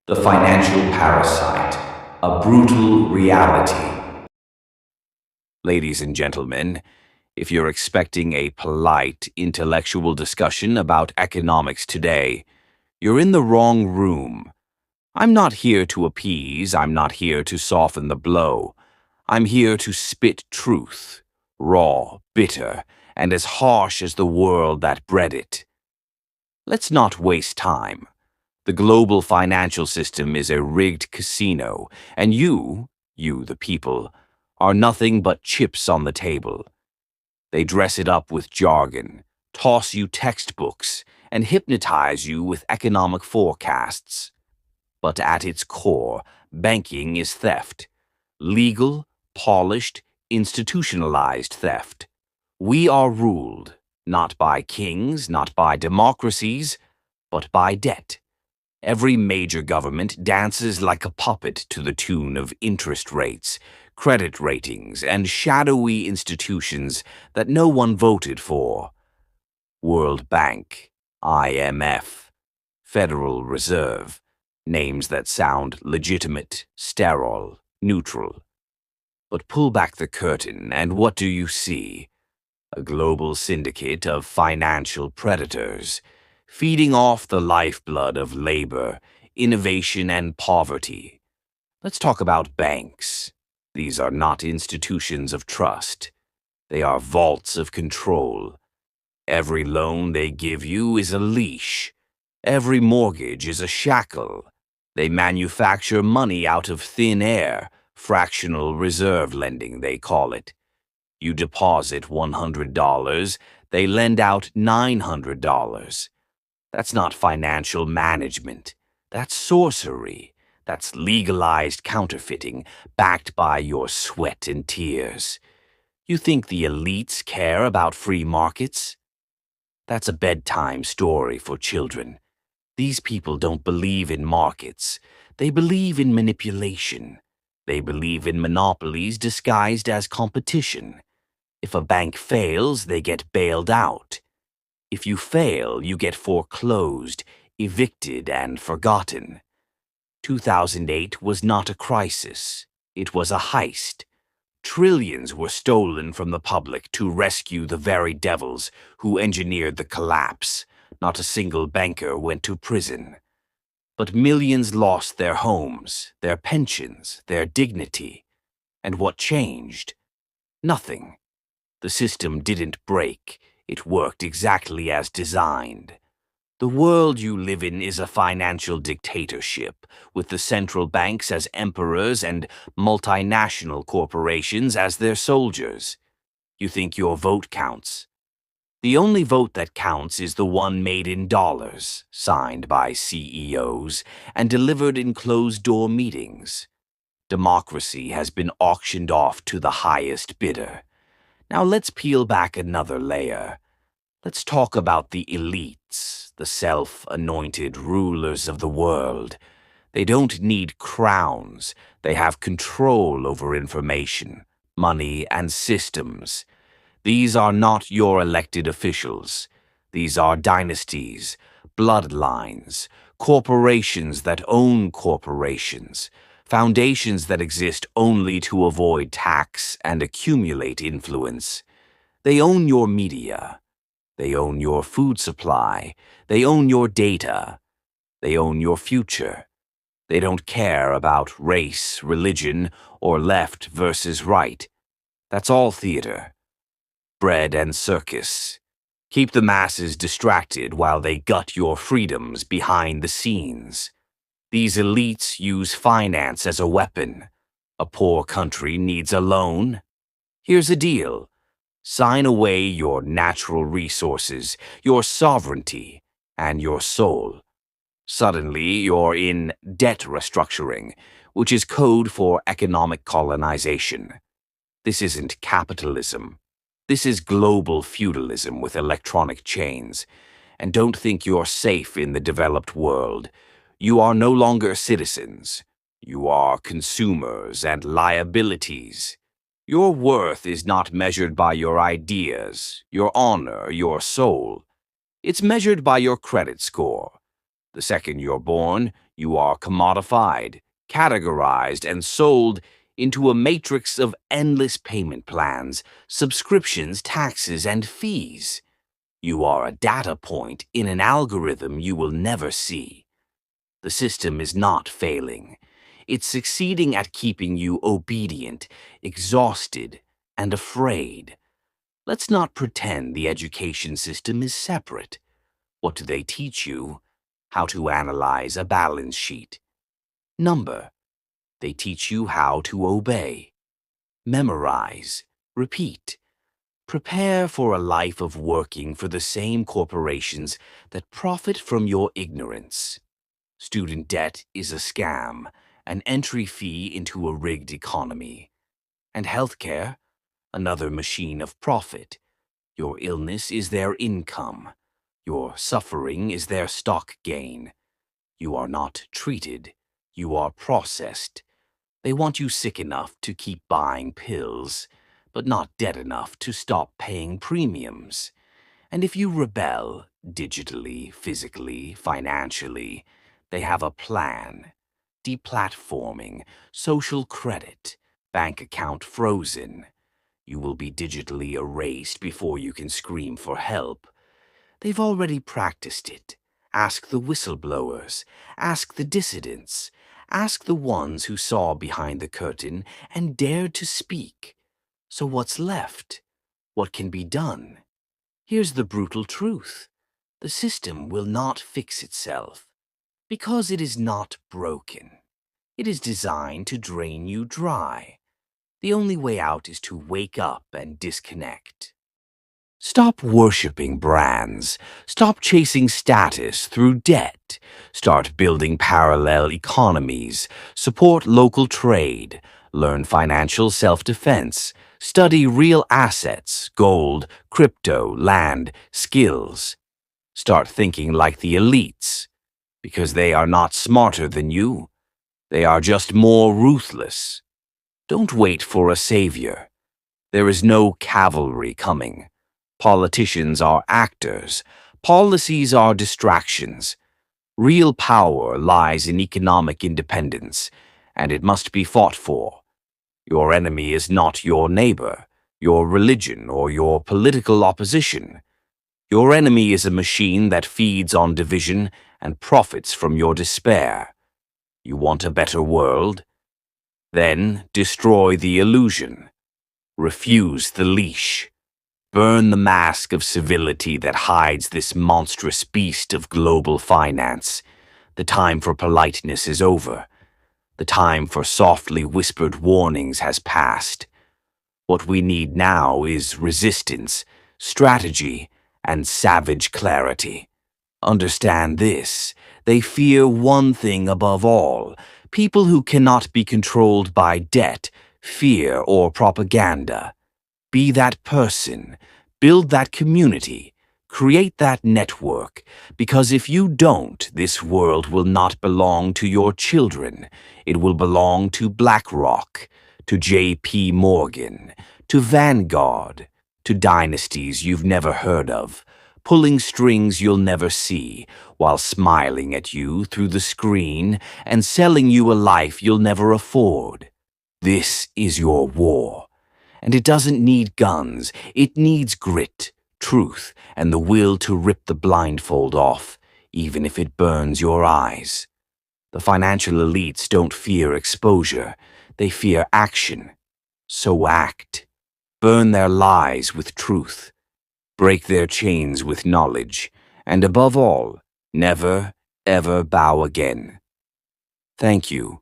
The financial parasite, a brutal reality. Ladies and gentlemen, if you're expecting a polite, intellectual discussion about economics today, you're in the wrong room. I'm not here to appease, I'm not here to soften the blow. I'm here to spit truth, raw, bitter, and as harsh as the world that bred it. Let's not waste time. The global financial system is a rigged casino, and you the people, are nothing but chips on the table. They dress it up with jargon, toss you textbooks, and hypnotize you with economic forecasts. But at its core, banking is theft. Legal, polished, institutionalized theft. We are ruled, not by kings, not by democracies, but by debt. Every major government dances like a puppet to the tune of interest rates, credit ratings, and shadowy institutions that no one voted for. World Bank, IMF, Federal Reserve, names that sound legitimate, sterile, neutral. But pull back the curtain, and what do you see? A global syndicate of financial predators, feeding off the lifeblood of labor, innovation, and poverty. Let's talk about banks. These are not institutions of trust. They are vaults of control. Every loan they give you is a leash. Every mortgage is a shackle. They manufacture money out of thin air, fractional reserve lending, they call it. You deposit $100, they lend out $900. That's not financial management. That's sorcery. That's legalized counterfeiting, backed by your sweat and tears. You think the elites care about free markets? That's a bedtime story for children. These people don't believe in markets. They believe in manipulation. They believe in monopolies disguised as competition. If a bank fails, they get bailed out. If you fail, you get foreclosed, evicted, and forgotten. 2008 was not a crisis. It was a heist. Trillions were stolen from the public to rescue the very devils who engineered the collapse. Not a single banker went to prison. But millions lost their homes, their pensions, their dignity. And what changed? Nothing. The system didn't break. It worked exactly as designed. The world you live in is a financial dictatorship, with the central banks as emperors and multinational corporations as their soldiers. You think your vote counts? The only vote that counts is the one made in dollars, signed by CEOs, and delivered in closed-door meetings. Democracy has been auctioned off to the highest bidder. Now let's peel back another layer. Let's talk about the elites, the self-anointed rulers of the world. They don't need crowns. They have control over information, money, and systems. These are not your elected officials. These are dynasties, bloodlines, corporations that own corporations, foundations that exist only to avoid tax and accumulate influence. They own your media. They own your food supply. They own your data. They own your future. They don't care about race, religion, or left versus right. That's all theater. Bread and circus. Keep the masses distracted while they gut your freedoms behind the scenes. These elites use finance as a weapon. A poor country needs a loan. Here's a deal. Sign away your natural resources, your sovereignty, and your soul. Suddenly, you're in debt restructuring, which is code for economic colonization. This isn't capitalism. This is global feudalism with electronic chains. And don't think you're safe in the developed world. You are no longer citizens. You are consumers and liabilities. Your worth is not measured by your ideas, your honor, your soul. It's measured by your credit score. The second you're born, you are commodified, categorized, and sold into a matrix of endless payment plans, subscriptions, taxes, and fees. You are a data point in an algorithm you will never see. The system is not failing. It's succeeding at keeping you obedient, exhausted, and afraid. Let's not pretend the education system is separate. What do they teach you? How to analyze a balance sheet. Number. They teach you how to obey. Memorize. Repeat. Prepare for a life of working for the same corporations that profit from your ignorance. Student debt is a scam, an entry fee into a rigged economy. And healthcare? Another machine of profit. Your illness is their income. Your suffering is their stock gain. You are not treated. You are processed. They want you sick enough to keep buying pills, but not dead enough to stop paying premiums. And if you rebel, digitally, physically, financially, they have a plan. Deplatforming, social credit, bank account frozen. You will be digitally erased before you can scream for help. They've already practiced it. Ask the whistleblowers. Ask the dissidents. Ask the ones who saw behind the curtain and dared to speak. So what's left? What can be done? Here's the brutal truth. The system will not fix itself because it is not broken. It is designed to drain you dry. The only way out is to wake up and disconnect. Stop worshipping brands. Stop chasing status through debt. Start building parallel economies. Support local trade. Learn financial self-defense. Study real assets, gold, crypto, land, skills. Start thinking like the elites, because they are not smarter than you. They are just more ruthless. Don't wait for a savior. There is no cavalry coming. Politicians are actors. Policies are distractions. Real power lies in economic independence, and it must be fought for. Your enemy is not your neighbor, your religion, or your political opposition. Your enemy is a machine that feeds on division and profits from your despair. You want a better world? Then destroy the illusion. Refuse the leash. Burn the mask of civility that hides this monstrous beast of global finance. The time for politeness is over. The time for softly whispered warnings has passed. What we need now is resistance, strategy, and savage clarity. Understand this. They fear one thing above all: people who cannot be controlled by debt, fear, or propaganda. Be that person. Build that community. Create that network. Because if you don't, this world will not belong to your children. It will belong to BlackRock, to J.P. Morgan, to Vanguard, to dynasties you've never heard of, pulling strings you'll never see, while smiling at you through the screen and selling you a life you'll never afford. This is your war. And it doesn't need guns. It needs grit, truth, and the will to rip the blindfold off, even if it burns your eyes. The financial elites don't fear exposure. They fear action. So act. Burn their lies with truth. Break their chains with knowledge. And above all, never, ever bow again. Thank you